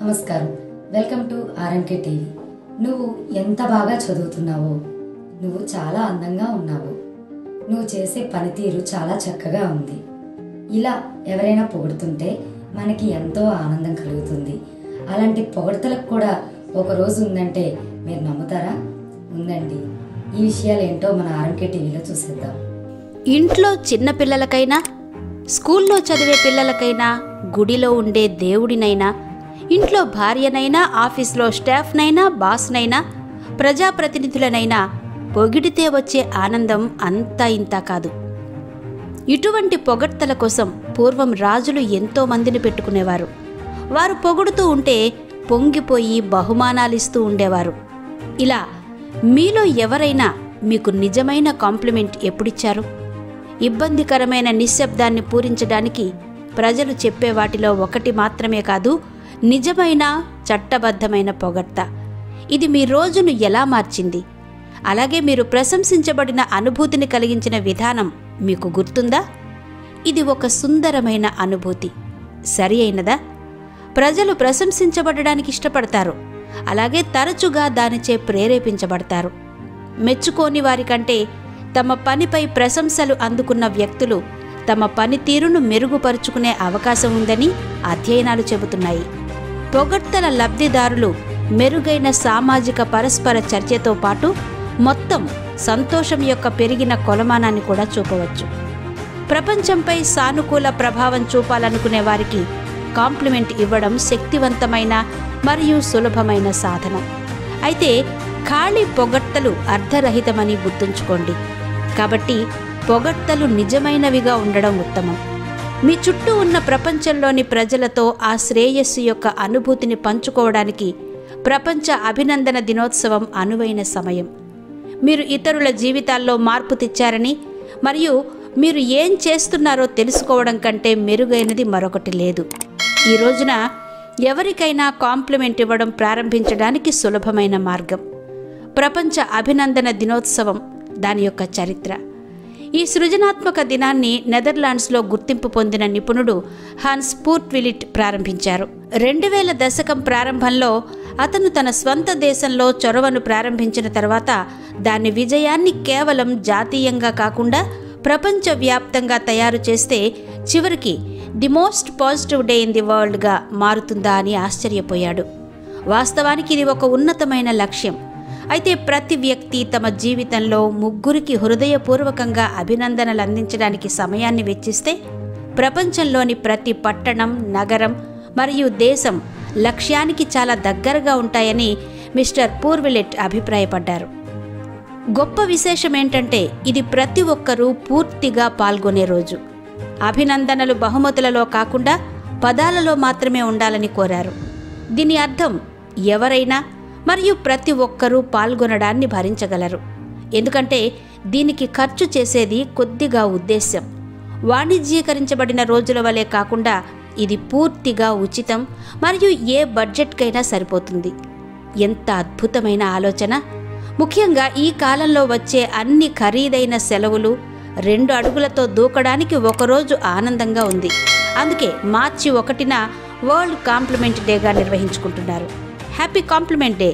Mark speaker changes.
Speaker 1: నమస్కారం. Welcome to RMK TV. నువ్వు ఎంత బాగా చదువుతున్నావో, నువ్వు చాలా అందంగా ఉన్నావు, నువ్వు చేసే పనితీరు చాలా చక్కగా ఉంది. ఇలా ఎవరైనా పొగుడుతుంటే మనకి ఎంతో ఆనందం కలుగుతుంది. అలాంటి పొగడ్తలకు కూడా ఒక రోజు ఉందంటే మీరు నమ్ముతారా? ఉందండి. ఈ విషయాలు ఏంటో మన ఆర్ఎంకే టీవీలో చూసేద్దాం.
Speaker 2: ఇంట్లో చిన్న పిల్లలకైనా, స్కూల్లో చదివే పిల్లలకైనా, గుడిలో ఉండే దేవుడినైనా, ఇంట్లో భార్యనైనా, ఆఫీస్లో స్టాఫ్నైనా, బాస్నైనా, ప్రజాప్రతినిధులనైనా పొగిడితే వచ్చే ఆనందం అంతా ఇంతా కాదు. ఇటువంటి పొగడ్తల కోసం పూర్వం రాజులు ఎంతో మందిని పెట్టుకునేవారు. వారు పొగుడుతూ ఉంటే పొంగిపోయి బహుమానాలిస్తూ ఉండేవారు. ఇలా మీలో ఎవరైనా మీకు నిజమైన కాంప్లిమెంట్ ఎప్పుడిచ్చారు? ఇబ్బందికరమైన నిశ్శబ్దాన్ని పూరించడానికి ప్రజలు చెప్పే వాటిలో ఒకటి మాత్రమే కాదు, నిజమైన చట్టబద్ధమైన పొగడ్త. ఇది మీ రోజును ఎలా మార్చింది? అలాగే మీరు ప్రశంసించబడిన అనుభూతిని కలిగించిన విధానం మీకు గుర్తుందా? ఇది ఒక సుందరమైన అనుభూతి. సరి అయినదా? ప్రజలు ప్రశంసించబడడానికి ఇష్టపడతారు, అలాగే తరచుగా దానిచే ప్రేరేపించబడతారు. మెచ్చుకోని వారికంటే తమ పనిపై ప్రశంసలు అందుకున్న వ్యక్తులు తమ పనితీరును మెరుగుపరుచుకునే అవకాశం ఉందని అధ్యయనాలు చెబుతున్నాయి. పొగడ్తల లబ్ధిదారులు మెరుగైన సామాజిక పరస్పర చర్చతో పాటు మొత్తం సంతోషం యొక్క పెరిగిన కొలమానాన్ని కూడా చూపవచ్చు. ప్రపంచంపై సానుకూల ప్రభావం చూపాలనుకునే వారికి కాంప్లిమెంట్ ఇవ్వడం శక్తివంతమైన మరియు సులభమైన సాధనం. అయితే ఖాళీ పొగడ్తలు అర్థరహితమని గుర్తుంచుకోండి. కాబట్టి పొగడ్తలు నిజమైనవిగా ఉండడం ఉత్తమం. మీ చుట్టూ ఉన్న ప్రపంచంలోని ప్రజలతో ఆ శ్రేయస్సు యొక్క అనుభూతిని పంచుకోవడానికి ప్రపంచ అభినందన దినోత్సవం అనువైన సమయం. మీరు ఇతరుల జీవితాల్లో మార్పు తెచ్చారని మరియు మీరు ఏం చేస్తున్నారో తెలుసుకోవడం కంటే మెరుగైనది మరొకటి లేదు. ఈ రోజున ఎవరికైనా కాంప్లిమెంట్ ఇవ్వడం ప్రారంభించడానికి సులభమైన మార్గం ప్రపంచ అభినందన దినోత్సవం, దాని యొక్క చరిత్ర. ఈ సృజనాత్మక దినాన్ని నెదర్లాండ్స్లో గుర్తింపు పొందిన నిపుణుడు హాన్స్ పూర్ట్విలిట్ ప్రారంభించారు. 2000 దశకం ప్రారంభంలో అతను తన స్వంత దేశంలో చొరవను ప్రారంభించిన తర్వాత దాని విజయాన్ని కేవలం జాతీయంగా కాకుండా ప్రపంచవ్యాప్తంగా తయారు చేస్తే చివరికి the most positive day in the వరల్డ్గా మారుతుందా అని ఆశ్చర్యపోయాడు. వాస్తవానికి ఇది ఒక ఉన్నతమైన లక్ష్యం. అయితే ప్రతి వ్యక్తి తమ జీవితంలో ముగ్గురికి హృదయపూర్వకంగా అభినందనలు అందించడానికి సమయాన్ని వెచ్చిస్తే ప్రపంచంలోని ప్రతి పట్టణం, నగరం మరియు దేశం లక్ష్యానికి చాలా దగ్గరగా ఉంటాయని మిస్టర్ పూర్విలెట్ అభిప్రాయపడ్డారు. గొప్ప విశేషం ఏంటంటే ఇది ప్రతి ఒక్కరూ పూర్తిగా పాల్గొనే రోజు. అభినందనలు బహుమతులలో కాకుండా పదాలలో మాత్రమే ఉండాలని కోరారు. దీని అర్థం ఎవరైనా మరియు ప్రతి ఒక్కరూ పాల్గొనడాన్ని భరించగలరు. ఎందుకంటే దీనికి ఖర్చు చేసేది కొద్దిగా ఉద్దేశ్యం. వాణిజ్యీకరించబడిన రోజుల వలె కాకుండా ఇది పూర్తిగా ఉచితం మరియు ఏ బడ్జెట్కైనా సరిపోతుంది. ఎంత అద్భుతమైన ఆలోచన! ముఖ్యంగా ఈ కాలంలో వచ్చే అన్ని ఖరీదైన సెలవులు 2 అడుగులతో దూకడానికి ఒకరోజు ఆనందంగా ఉంది. అందుకే మార్చి 1న వరల్డ్ కాంప్లిమెంట్ డేగా నిర్వహించుకుంటున్నారు. Happy complement day!